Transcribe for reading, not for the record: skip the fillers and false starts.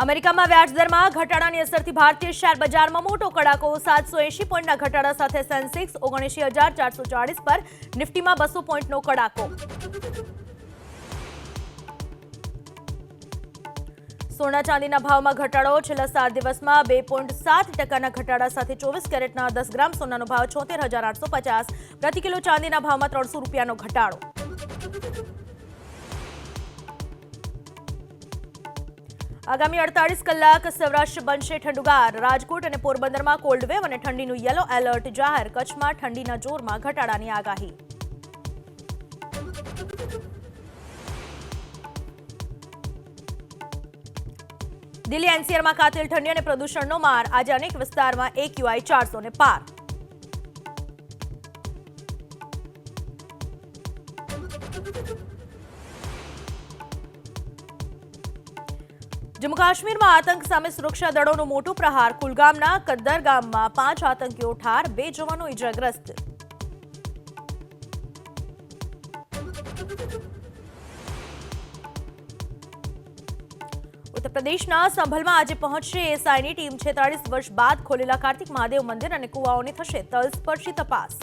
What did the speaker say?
અમેરિકામાં વ્યાજદરમાં ઘટાડાની અસરથી ભારતીય શેર બજારમાં મોટો કડાકો 780 પોઈન્ટના ઘટાડા સાથે સેન્સેક્સ 79,440 પર, નિફ્ટીમાં 200 પોઈન્ટનો કડાકો. સોના ચાંદીના ભાવમાં ઘટાડો છેલ્લા 7 દિવસમાં 2.7% ઘટાડા સાથે 24 કેરેટના 10 ગ્રામ સોનાનો ભાવ 76,850, પ્રતિ કિલો ચાંદીના ભાવમાં 300 રૂપિયાનો ઘટાડો. આગામી 48 કલાક સૌરાષ્ટ્ર બનશે ઠંડુગાર. રાજકોટ અને પોરબંદરમાં કોલ્ડ વેવ અને ઠંડીનું યલો એલર્ટ જાહેર. કચ્છમાં ઠંડીના જોરમાં ઘટાડાની આગાહી. દિલ્હી એનસીઆરમાં કાતિલ ઠંડી અને પ્રદૂષણનો માર. આજે અનેક વિસ્તારમાં AQI 400 ને પાર. જમ્મુ કાશ્મીરમાં આતંક સામે સુરક્ષા દળોનો મોટો પ્રહાર. કુલગામના કદ્દર ગામમાં 5 આતંકીઓ ઠાર, 2 જવાનો ઇજાગ્રસ્ત. ઉત્તર પ્રદેશના સંભલમાં આજે પહોંચશે એસઆઈની ટીમ. 46 વર્ષ બાદ ખોલેલા કાર્તિક મહાદેવ મંદિર અને કુવાઓની થશે તલસ્પર્શી તપાસ.